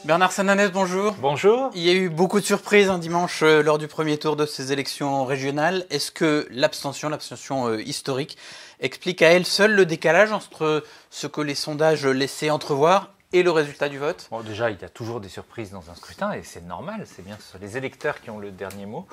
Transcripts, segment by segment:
Bernard Sananès, bonjour. Bonjour. Il y a eu beaucoup de surprises dimanche lors du premier tour de ces élections régionales. Est-ce que l'abstention historique, explique à elle seule le décalage entre ce que les sondages laissaient entrevoir et le résultat du vote? Bon, déjà, il y a toujours des surprises dans un scrutin et c'est normal, c'est bien, ce sont les électeurs qui ont le dernier mot.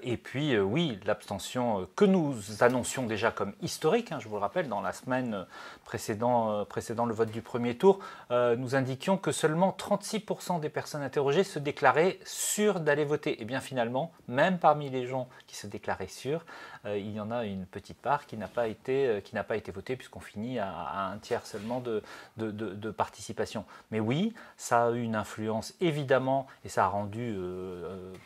Et puis, oui, l'abstention que nous annoncions déjà comme historique, je vous le rappelle, dans la semaine précédant le vote du premier tour, nous indiquions que seulement 36% des personnes interrogées se déclaraient sûres d'aller voter. Et bien finalement, même parmi les gens qui se déclaraient sûrs, il y en a une petite part qui n'a pas été votée, puisqu'on finit à un tiers seulement de participation. Mais oui, ça a eu une influence évidemment, et ça a rendu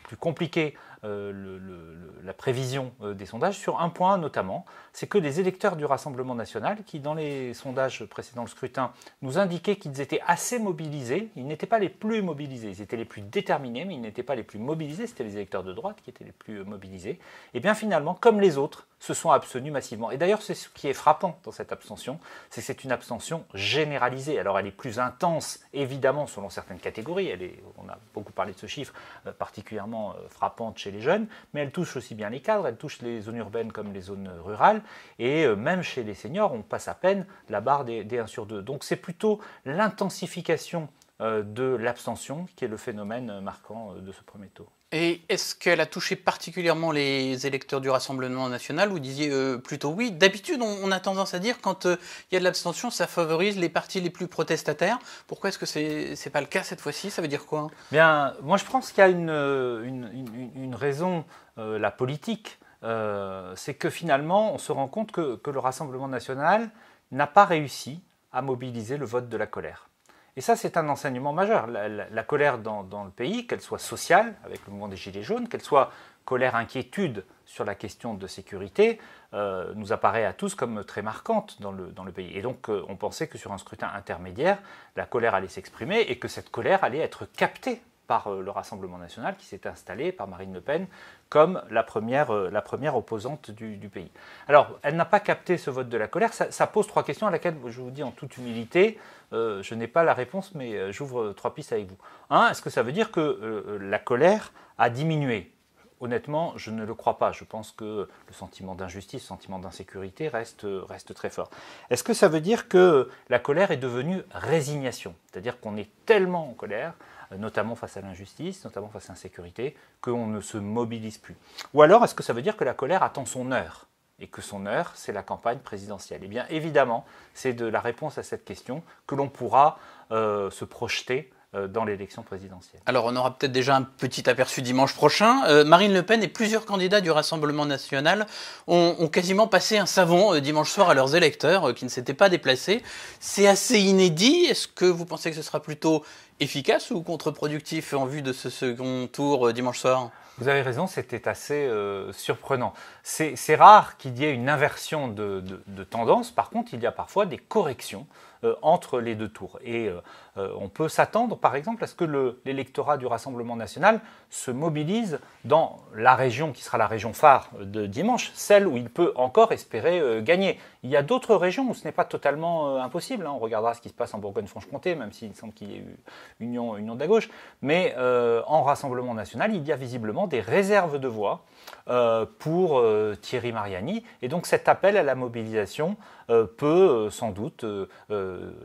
plus compliqué la prévision des sondages sur un point notamment, c'est que les électeurs du Rassemblement national, qui dans les sondages précédant le scrutin nous indiquaient qu'ils étaient assez mobilisés, ils n'étaient pas les plus mobilisés, ils étaient les plus déterminés, mais ils n'étaient pas les plus mobilisés, c'était les électeurs de droite qui étaient les plus mobilisés, et bien finalement, comme les autres, se sont abstenus massivement. Et d'ailleurs, c'est ce qui est frappant dans cette abstention, c'est que c'est une abstention généralisée. Alors elle est plus intense, évidemment, selon certaines catégories, on a beaucoup parlé de ce chiffre, particulièrement frappante chez les jeunes, mais elle touche aussi bien les cadres, elle touche les zones urbaines comme les zones rurales, et même chez les seniors, on passe à peine la barre des 1 sur 2. Donc c'est plutôt l'intensification de l'abstention qui est le phénomène marquant de ce premier tour. Et est-ce qu'elle a touché particulièrement les électeurs du Rassemblement national? Vous disiez plutôt oui. D'habitude, on a tendance à dire quand il y a de l'abstention, ça favorise les partis les plus protestataires. Pourquoi est-ce que c'est pas le cas cette fois-ci? Ça veut dire quoi? Bien, moi je pense qu'il y a une raison, la politique. C'est que finalement, on se rend compte que le Rassemblement national n'a pas réussi à mobiliser le vote de la colère. Et ça, c'est un enseignement majeur. La colère dans le pays, qu'elle soit sociale, avec le mouvement des Gilets jaunes, qu'elle soit colère, inquiétude sur la question de sécurité, nous apparaît à tous comme très marquante dans le pays. Et donc, on pensait que sur un scrutin intermédiaire, la colère allait s'exprimer et que cette colère allait être captée par le Rassemblement national qui s'est installé, par Marine Le Pen, comme la première opposante du pays. Alors, elle n'a pas capté ce vote de la colère. Ça pose 3 questions à laquelle, je vous dis en toute humilité, je n'ai pas la réponse, mais j'ouvre 3 pistes avec vous. 1, est-ce que ça veut dire que la colère a diminué? Honnêtement, je ne le crois pas. Je pense que le sentiment d'injustice, le sentiment d'insécurité reste très fort. Est-ce que ça veut dire que la colère est devenue résignation? C'est-à-dire qu'on est tellement en colère, notamment face à l'injustice, notamment face à l'insécurité, qu'on ne se mobilise plus? Ou alors, est-ce que ça veut dire que la colère attend son heure? Et que son heure, c'est la campagne présidentielle? Eh bien, évidemment, c'est de la réponse à cette question que l'on pourra se projeter dans l'élection présidentielle. Alors, on aura peut-être déjà un petit aperçu dimanche prochain. Marine Le Pen et plusieurs candidats du Rassemblement national ont quasiment passé un savon dimanche soir à leurs électeurs qui ne s'étaient pas déplacés. C'est assez inédit. Est-ce que vous pensez que ce sera plutôt efficace ou contre-productif en vue de ce second tour dimanche soir? Vous avez raison, c'était assez surprenant. C'est rare qu'il y ait une inversion de tendance. Par contre, il y a parfois des corrections entre les 2 tours. Et on peut s'attendre, par exemple, à ce que l'électorat du Rassemblement national se mobilise dans la région qui sera la région phare de dimanche, celle où il peut encore espérer gagner. Il y a d'autres régions où ce n'est pas totalement impossible. On regardera ce qui se passe en Bourgogne-Franche-Comté, même s'il semble qu'il y ait eu union de la gauche. Mais en Rassemblement national, il y a visiblement des réserves de voix pour Thierry Mariani. Et donc cet appel à la mobilisation peut sans doute,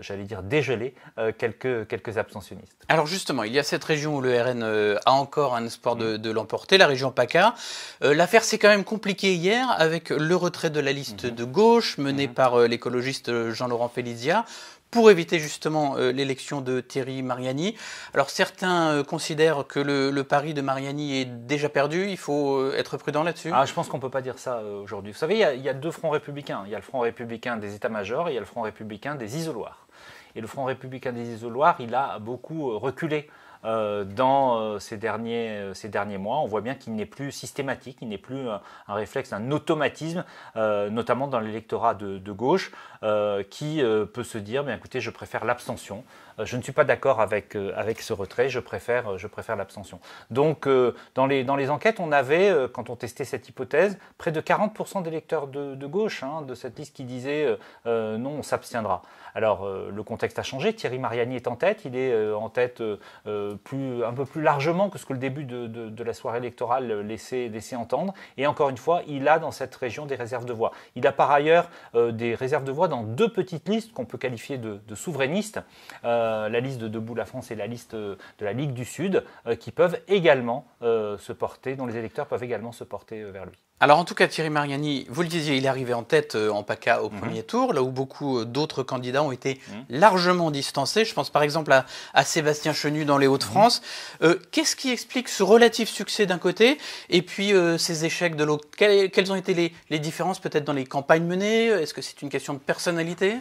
j'allais dire, dégeler quelques abstentionnistes. Alors justement, il y a cette région où le RN a encore un espoir de l'emporter, la région PACA. L'affaire s'est quand même compliquée hier avec le retrait de la liste de gauche menée par l'écologiste Jean-Laurent Felizia, pour éviter justement l'élection de Thierry Mariani. Alors certains considèrent que le pari de Mariani est déjà perdu, il faut être prudent là-dessus. Je pense qu'on ne peut pas dire ça aujourd'hui. Vous savez, il y a 2 fronts républicains. Il y a le front républicain des états-majors et il y a le front républicain des isoloirs. Et le front républicain des isoloirs, il a beaucoup reculé dans ces derniers mois. On voit bien qu'il n'est plus systématique, il n'est plus un réflexe, un automatisme, notamment dans l'électorat de gauche, qui peut se dire, bien, écoutez, je préfère l'abstention. Je ne suis pas d'accord avec ce retrait, je préfère l'abstention. Donc, dans les enquêtes, on avait, quand on testait cette hypothèse, près de 40% d'électeurs de gauche, de cette liste qui disaient non, on s'abstiendra. Alors, le contexte a changé. Thierry Mariani est en tête. Il est en tête un peu plus largement que ce que le début de la soirée électorale laissait entendre. Et encore une fois, il a dans cette région des réserves de voix. Il a par ailleurs des réserves de voix dans 2 petites listes qu'on peut qualifier de souverainistes. La liste de Debout la France et la liste de la Ligue du Sud, qui peuvent également se porter, dont les électeurs peuvent également se porter vers lui. Alors en tout cas, Thierry Mariani, vous le disiez, il est arrivé en tête en PACA au premier tour, là où beaucoup d'autres candidats ont été largement distancés. Je pense par exemple à Sébastien Chenu dans les Hauts-de-France. Qu'est-ce qui explique ce relatif succès d'un côté et puis ces échecs de l'autre? Quelles ont été les différences peut-être dans les campagnes menées? Est-ce que c'est une question de personnalité?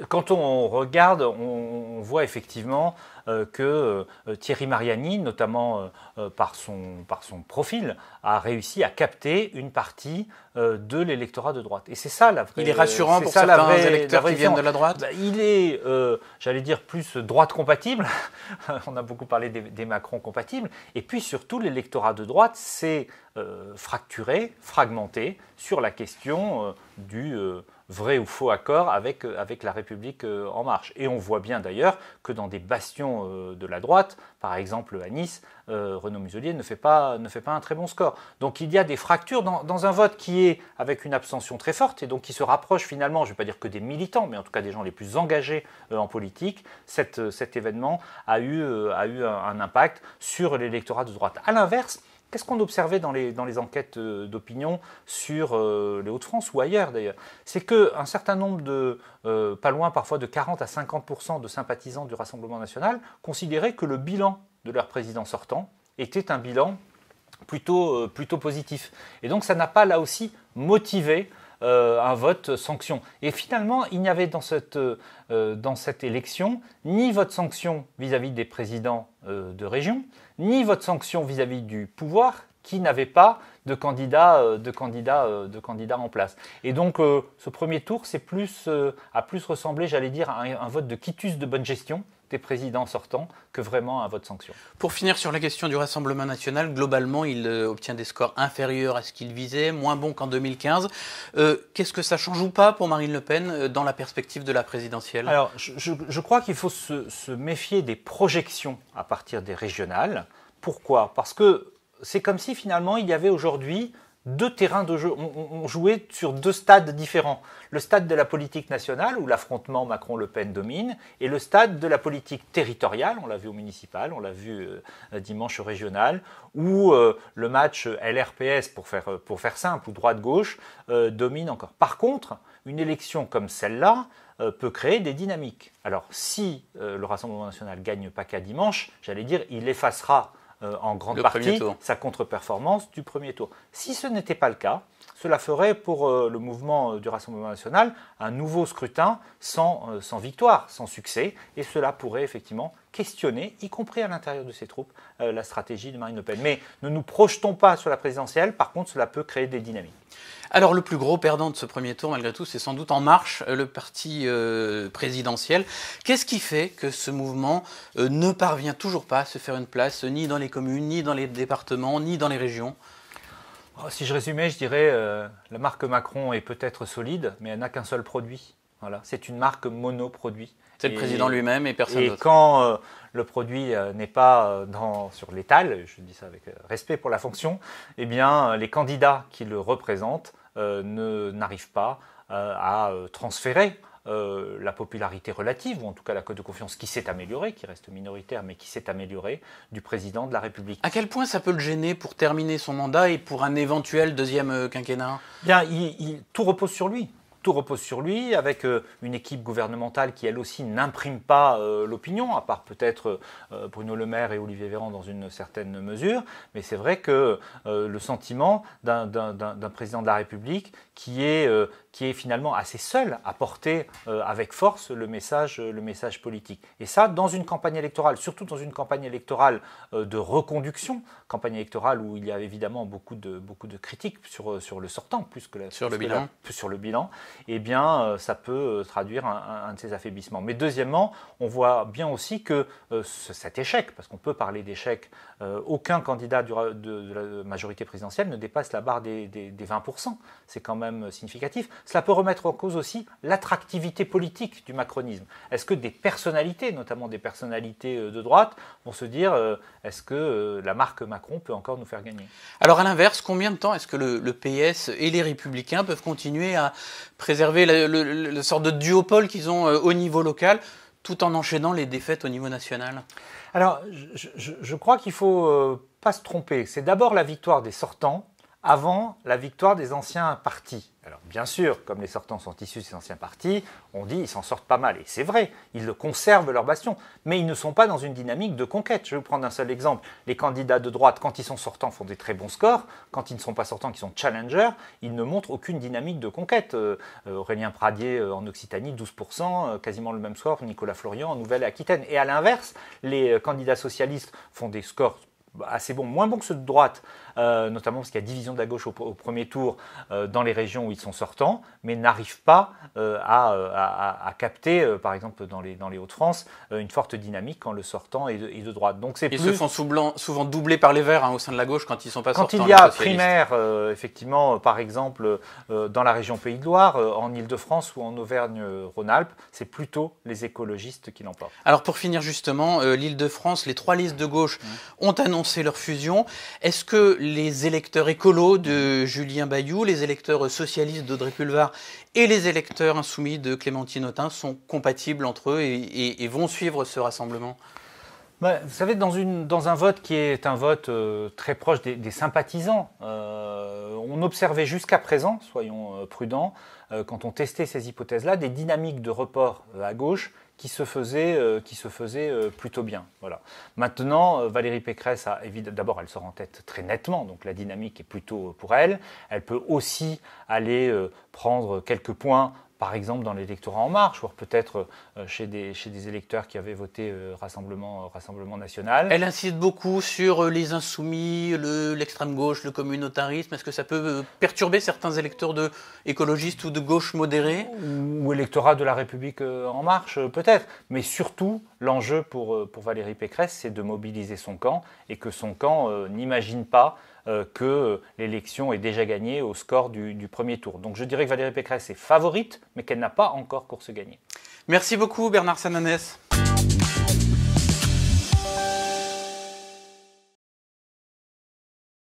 Quand on regarde, on voit effectivement que Thierry Mariani, notamment par son profil, a réussi à capter une partie de l'électorat de droite. Et c'est ça la vraie. Il est rassurant pour certains électeurs qui viennent de la droite. Il est, j'allais dire, plus droite compatible. On a beaucoup parlé des Macron compatibles. Et puis surtout, l'électorat de droite s'est fracturé, fragmenté sur la question du vrai ou faux accord avec la République en marche. Et on voit bien d'ailleurs que dans des bastions de la droite, par exemple à Nice, Renaud Muselier ne fait pas un très bon score. Donc il y a des fractures dans un vote qui est avec une abstention très forte et donc qui se rapproche finalement, je ne vais pas dire que des militants, mais en tout cas des gens les plus engagés en politique. Cet événement a eu un impact sur l'électorat de droite. À l'inverse, qu'est-ce qu'on observait dans les enquêtes d'opinion sur les Hauts-de-France ou ailleurs d'ailleurs? C'est qu'un certain nombre pas loin parfois de 40 à 50% de sympathisants du Rassemblement national considéraient que le bilan de leur président sortant était un bilan plutôt positif. Et donc ça n'a pas là aussi motivé un vote sanction. Et finalement, il n'y avait dans cette élection ni vote sanction vis-à-vis des présidents de région, ni vote sanction vis-à-vis du pouvoir qui n'avait pas de candidats en place. Et donc, ce premier tour a plus ressemblé, j'allais dire, à un vote de quitus de bonne gestion des présidents sortants que vraiment un vote sanction. Pour finir sur la question du Rassemblement national, globalement, il obtient des scores inférieurs à ce qu'il visait, moins bons qu'en 2015. Qu'est-ce que ça change ou pas pour Marine Le Pen dans la perspective de la présidentielle? Alors, je crois qu'il faut se méfier des projections à partir des régionales. Pourquoi? Parce que c'est comme si finalement il y avait aujourd'hui 2 terrains de jeu. On jouait sur 2 stades différents. Le stade de la politique nationale, où l'affrontement Macron-Le Pen domine, et le stade de la politique territoriale, on l'a vu au municipal, on l'a vu dimanche au régional, où le match LRPS, pour faire simple, ou droite-gauche, domine encore. Par contre, une élection comme celle-là peut créer des dynamiques. Alors, si le Rassemblement national gagne PACA dimanche, j'allais dire, il effacera en grande partie sa contre-performance du premier tour. Si ce n'était pas le cas, cela ferait pour le mouvement du Rassemblement national un nouveau scrutin sans victoire, sans succès, et cela pourrait effectivement questionner, y compris à l'intérieur de ses troupes, la stratégie de Marine Le Pen. Mais ne nous projetons pas sur la présidentielle, par contre cela peut créer des dynamiques. Alors le plus gros perdant de ce premier tour, malgré tout, c'est sans doute En Marche, le parti présidentiel. Qu'est-ce qui fait que ce mouvement ne parvient toujours pas à se faire une place, ni dans les communes, ni dans les départements, ni dans les régions? Si je résumais, je dirais la marque Macron est peut-être solide, mais elle n'a qu'un seul produit. Voilà. C'est une marque monoproduit. C'est le président lui-même et personne d'autre. Et quand le produit n'est pas sur l'étal, je dis ça avec respect pour la fonction, eh bien les candidats qui le représentent n'arrivent pas à transférer la popularité relative, ou en tout cas la cote de confiance qui s'est améliorée, qui reste minoritaire, mais qui s'est améliorée, du président de la République. À quel point ça peut le gêner pour terminer son mandat et pour un éventuel deuxième quinquennat? Bien, tout repose sur lui. Tout repose sur lui, avec une équipe gouvernementale qui, elle aussi, n'imprime pas l'opinion, à part peut-être Bruno Le Maire et Olivier Véran dans une certaine mesure. Mais c'est vrai que le sentiment d'un président de la République qui est finalement assez seul à porter avec force le message politique. Et ça, dans une campagne électorale, surtout dans une campagne électorale de reconduction, campagne électorale où il y a évidemment beaucoup de critiques sur le sortant, plus que sur le bilan, eh bien, ça peut traduire un de ces affaiblissements. Mais deuxièmement, on voit bien aussi que cet échec, parce qu'on peut parler d'échec, aucun candidat de la majorité présidentielle ne dépasse la barre des 20%. C'est quand même significatif. cela peut remettre en cause aussi l'attractivité politique du macronisme. Est-ce que des personnalités, notamment des personnalités de droite, vont se dire est-ce que la marque Macron peut encore nous faire gagner? Alors à l'inverse, combien de temps est-ce que le PS et les Républicains peuvent continuer à préserver la sorte de duopole qu'ils ont au niveau local, tout en enchaînant les défaites au niveau national? Alors, je crois qu'il ne faut pas se tromper. C'est d'abord la victoire des sortants avant la victoire des anciens partis. Alors bien sûr, comme les sortants sont issus de ces anciens partis, on dit qu'ils s'en sortent pas mal. Et c'est vrai, ils conservent leur bastion. Mais ils ne sont pas dans une dynamique de conquête. Je vais vous prendre un seul exemple. Les candidats de droite, quand ils sont sortants, font des très bons scores. Quand ils ne sont pas sortants, qui sont challengers, ils ne montrent aucune dynamique de conquête. Aurélien Pradier en Occitanie, 12%, quasiment le même score. Nicolas Florian en Nouvelle-Aquitaine. Et à l'inverse, les candidats socialistes font des scores assez bons, moins bons que ceux de droite, notamment parce qu'il y a division de la gauche au premier tour dans les régions où ils sont sortants, mais n'arrivent pas à capter, par exemple dans les Hauts-de-France, une forte dynamique quand le sortant est de droite. Donc ils se font souvent doubler par les Verts au sein de la gauche quand ils ne sont pas sortants. Quand il y a primaire, effectivement, par exemple, dans la région Pays de Loire, en Île-de-France ou en Auvergne-Rhône-Alpes, c'est plutôt les écologistes qui l'emportent. Alors pour finir justement, l'Île-de-France, les trois listes de gauche ont annoncé leur fusion. Est-ce que les électeurs écolos de Julien Bayou, les électeurs socialistes d'Audrey Pulvar et les électeurs insoumis de Clémentine Autain sont compatibles entre eux et vont suivre ce rassemblement? Vous savez, dans un vote qui est un vote très proche des sympathisants, on observait jusqu'à présent, soyons prudents, quand on testait ces hypothèses-là, des dynamiques de report à gauche qui se faisaient plutôt bien. Voilà. Maintenant, Valérie Pécresse, d'abord, elle sort en tête très nettement, donc la dynamique est plutôt pour elle. Elle peut aussi aller prendre quelques points, par exemple dans l'électorat En Marche, voire peut-être chez des électeurs qui avaient voté Rassemblement National. Elle insiste beaucoup sur les insoumis, l'extrême gauche, le communautarisme. Est-ce que ça peut perturber certains électeurs écologistes ou de gauche modérée? Ou électorat de la République En Marche, peut-être. Mais surtout, l'enjeu pour Valérie Pécresse, c'est de mobiliser son camp et que son camp n'imagine pas que l'élection est déjà gagnée au score du premier tour. Donc je dirais que Valérie Pécresse est favorite, mais qu'elle n'a pas encore course gagnée. Merci beaucoup Bernard Sananès.